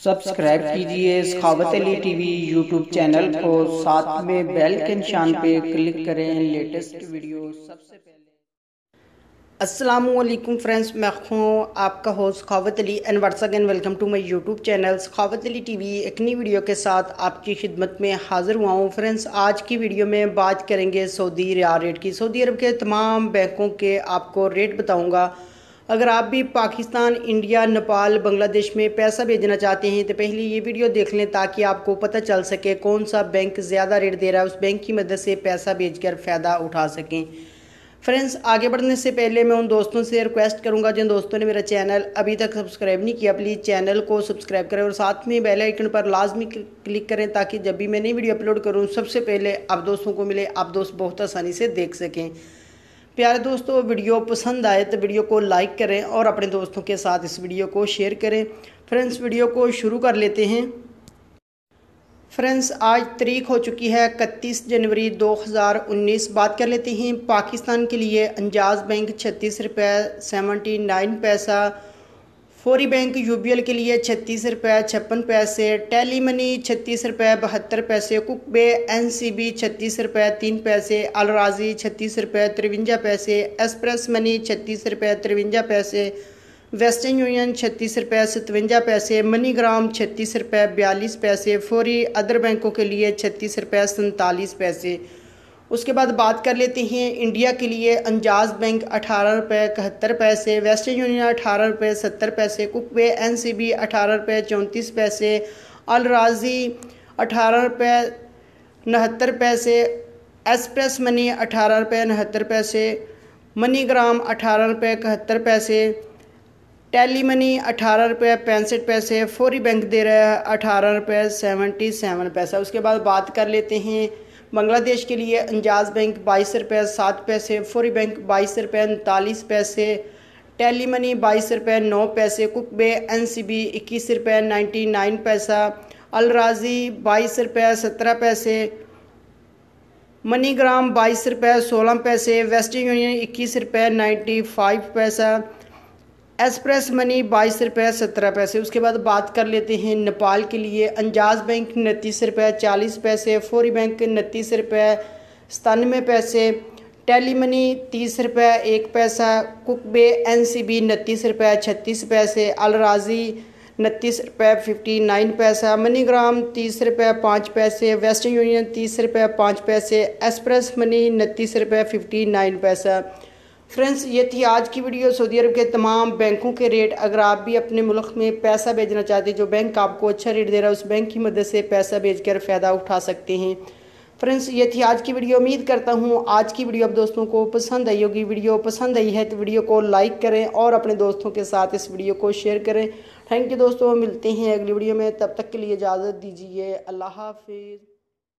Subscribe कीजिए सखावत Ali TV YouTube channel को, साथ में बेल के निशान पे क्लिक करें लेटेस्ट वीडियो सबसे पहले। अस्सलामुअलैकुम फ्रेंड्स, मैं हूँ आपका host Sakhawat Ali and once again welcome to my YouTube channel Sakhawat Ali TV. एक नई वीडियो के साथ आपकी खिदमत में हाजिर हुआ हूँ। फ्रेंड्स, आज की वीडियो में बात करेंगे सऊदी रियाल रेट की। सऊदी अरब के तमाम बैंकों के आपको रेट बताऊँगा। अगर आप भी पाकिस्तान, इंडिया, नेपाल, बांग्लादेश में पैसा भेजना चाहते हैं तो पहले ये वीडियो देख लें ताकि आपको पता चल सके कौन सा बैंक ज़्यादा रेट दे रहा है, उस बैंक की मदद से पैसा भेजकर फ़ायदा उठा सकें। फ्रेंड्स, आगे बढ़ने से पहले मैं उन दोस्तों से रिक्वेस्ट करूंगा जिन दोस्तों ने मेरा चैनल अभी तक सब्सक्राइब नहीं किया, प्लीज़ चैनल को सब्सक्राइब करें और साथ में बेल आइकन पर लाजमी क्लिक करें ताकि जब भी मैं नई वीडियो अपलोड करूं सबसे पहले आप दोस्तों को मिले, आप दोस्त बहुत आसानी से देख सकें। प्यारे दोस्तों, वीडियो पसंद आए तो वीडियो को लाइक करें और अपने दोस्तों के साथ इस वीडियो को शेयर करें। फ्रेंड्स, वीडियो को शुरू कर लेते हैं। फ्रेंड्स, आज तारीख हो चुकी है 31 जनवरी 2019। बात कर लेते हैं पाकिस्तान के लिए। अंजाज बैंक 36 रुपये 79 पैसा, फौरी बैंक यूबीएल के लिए 36 रुपये 56 पैसे, टेली मनी 36 रुपये 72 पैसे, कुकबे एनसीबी 36 रुपये 3 पैसे, अलराजी 36 रुपये 53 पैसे, एक्सप्रेस मनी 36 रुपये 53 पैसे, वेस्टर्न यूनियन 36 रुपये 57 पैसे, मनीग्राम 36 रुपये 42 पैसे, फौरी अदर बैंकों के लिए 36 रुपये 47 पैसे। उसके बाद बात कर लेते हैं इंडिया के लिए। अंजाज बैंक 18 रुपये 71 पैसे, वेस्टर्न यूनियन 18 रुपये 70 पैसे, कुकबे एनसीबी 18 रुपये 34 पैसे, अलराजी 18 रुपये 69 पैसे, एक्सप्रेस मनी 18 रुपये 69 पैसे, मनीग्राम 18 रुपये 71 पैसे, टेली मनी 18 रुपये 65 पैसे, फौरी बैंक दे रहा है 18 रुपये 77 पैसा। उसके बाद बात कर लेते हैं बांग्लादेश के लिए। अंजाज बैंक 22 रुपये 7 पैसे, फौरी बैंक 22 रुपये 39 पैसे, टेली मनी 22 रुपये 9 पैसे, कुकबे एनसीबी 21 रुपये 99 पैसा, अलराजी 22 रुपये 17 पैसे, मनीग्राम 22 रुपये 16 पैसे, वेस्टर्न यूनियन 21 रुपये 95 पैसा, एक्सप्रेस मनी 22 रुपये 17 पैसे। उसके बाद बात कर लेते हैं नेपाल के लिए। अंजाज बैंक 29 रुपये 40 पैसे, फौरी बैंक 29 रुपये 97 पैसे, टेली मनी 30 रुपये 1 पैसा, कुकबे एनसीबी 29 रुपये 36 पैसे, अलराजी 29 रुपये 59 पैसा, मनीग्राम 30 रुपये 5 पैसे, वेस्टर्न यूनियन 30 रुपये 5 पैसे, एक्सप्रेस मनी 29 रुपये 59 पैसा। फ्रेंड्स, ये थी आज की वीडियो सऊदी अरब के तमाम बैंकों के रेट। अगर आप भी अपने मुल्क में पैसा भेजना चाहते हैं, जो बैंक आपको अच्छा रेट दे रहा है, उस बैंक की मदद से पैसा भेजकर फ़ायदा उठा सकते हैं। फ्रेंड्स, ये थी आज की वीडियो। उम्मीद करता हूँ आज की वीडियो आप दोस्तों को पसंद आई होगी। वीडियो पसंद आई है तो वीडियो को लाइक करें और अपने दोस्तों के साथ इस वीडियो को शेयर करें। थैंक यू दोस्तों, मिलते हैं अगली वीडियो में। तब तक के लिए इजाज़त दीजिए। अल्लाह हाफिज़।